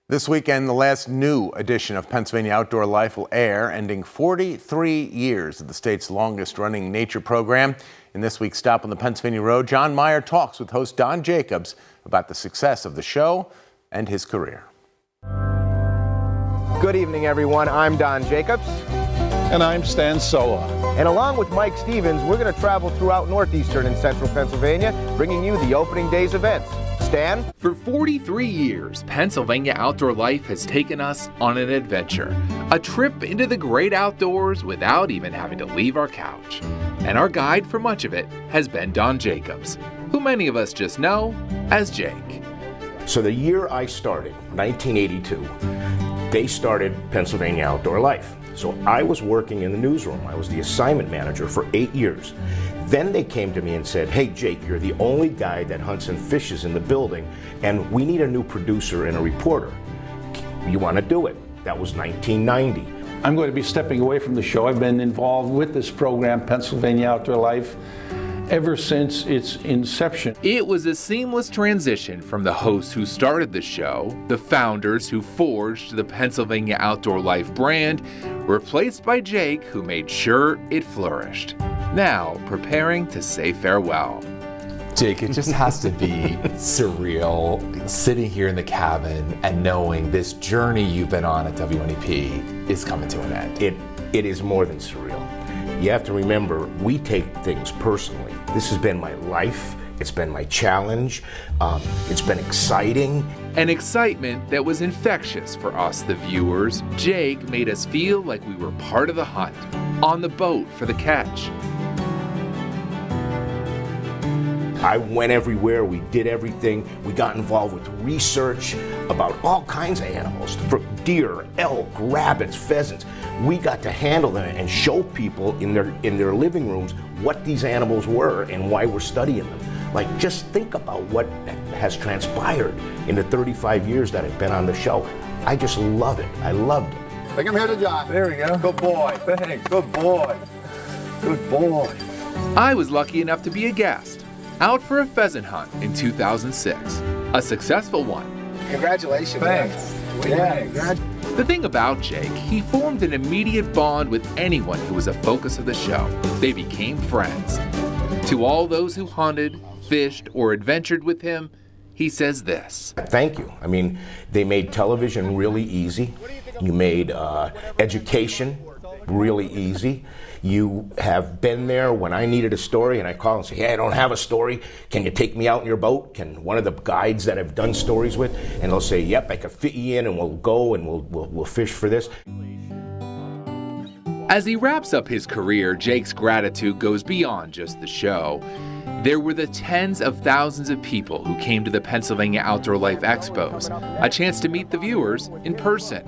This weekend, the last new edition of Pennsylvania Outdoor Life will air, ending 43 years of the state's longest-running nature program. In this week's Stop on the Pennsylvania Road, Jon Meyer talks with host Don Jacobs about the success of the show and his career. Good evening, everyone. I'm Don Jacobs. And I'm Stan Sola. And along with Mike Stevens, we're going to travel throughout northeastern and central Pennsylvania, bringing you the opening day's events. Stan? For 43 years, Pennsylvania Outdoor Life has taken us on an adventure. A trip into the great outdoors without even having to leave our couch. And our guide for much of it has been Don Jacobs, who many of us just know as Jake. So the year I started, 1982, they started Pennsylvania Outdoor Life. So I was working in the newsroom. I was the assignment manager for 8 years. Then they came to me and said, "Hey Jake, you're the only guy that hunts and fishes in the building, and we need a new producer and a reporter. You want to do it?" That was 1990. I'm going to be stepping away from the show. I've been involved with this program, Pennsylvania Outdoor Life, ever since its inception. It was a seamless transition from the hosts who started the show, the founders who forged the Pennsylvania Outdoor Life brand, replaced by Jake, who made sure it flourished. Now, preparing to say farewell. Jake, it just has to be surreal sitting here in the cabin and knowing this journey you've been on at WNEP is coming to an end. It is more than surreal. You have to remember, we take things personally. This has been my life. It's been my challenge. It's been exciting. An excitement that was infectious for us, the viewers. Jake made us feel like we were part of the hunt, on the boat for the catch. I went everywhere, we did everything. We got involved with research about all kinds of animals, for deer, elk, rabbits, pheasants. We got to handle them and show people in their living rooms what these animals were and why we're studying them. Like, just think about what has transpired in the 35 years that I've been on the show. I just love it. I loved it. I think I'm here to John. There we go. Good boy. Thanks. Good boy. Good boy. I was lucky enough to be a guest, out for a pheasant hunt in 2006. A successful one. Congratulations. Thanks. Yeah. The thing about Jake, he formed an immediate bond with anyone who was a focus of the show. They became friends. To all those who hunted, fished, or adventured with him, he says this. Thank you. I mean, they made television really easy. You made education really easy. You have been there when I needed a story and I call and say, "Hey, I don't have a story. Can you take me out in your boat?" Can one of the guides that I've done stories with, and they'll say, "Yep, I can fit you in and we'll go and we'll fish for this." As he wraps up his career, Jake's gratitude goes beyond just the show. There were the tens of thousands of people who came to the Pennsylvania Outdoor Life Expos, a chance to meet the viewers in person,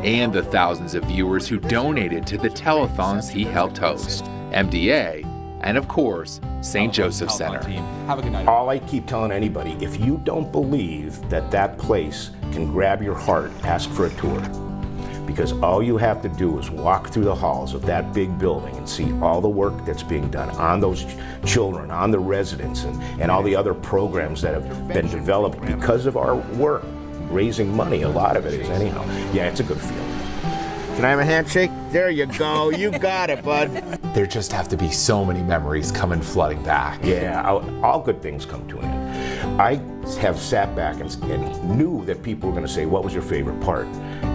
and the thousands of viewers who donated to the telethons he helped host, MDA, and of course, St. Joseph Center. Have a good night. All I keep telling anybody, if you don't believe that place can grab your heart, ask for a tour. Because all you have to do is walk through the halls of that big building and see all the work that's being done on those children, on the residents, and all the other programs that have been developed because of our work. Raising money, a lot of it is anyhow. Yeah, it's a good feeling. Can I have a handshake? There you go. You got it, bud. There just have to be so many memories coming flooding back. Yeah, all good things come to an end. I have sat back and knew that people were going to say, "What was your favorite part?"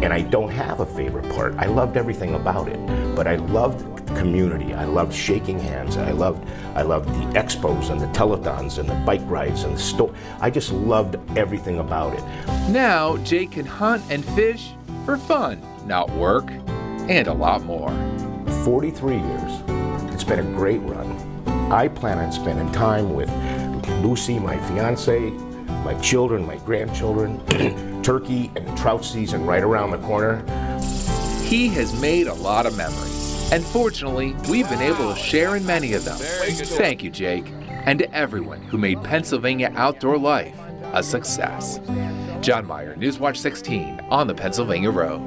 And I don't have a favorite part. I loved everything about it, but I loved the community. I loved shaking hands. I loved the expos and the telethons and the bike rides and the store. I just loved everything about it. Now, Jake can hunt and fish for fun, not work, and a lot more. 43 years. It's been a great run. I plan on spending time with Lucy, my fiance, my children, my grandchildren, turkey and trout season right around the corner. He has made a lot of memories, and fortunately, we've been able to share in many of them. Thank you, Jake, and to everyone who made Pennsylvania Outdoor Life a success. Jon Meyer, Newswatch 16 on the Pennsylvania Road.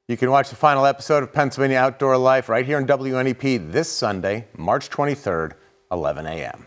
You can watch the final episode of Pennsylvania Outdoor Life right here on WNEP this Sunday, March 23rd, 11 a.m.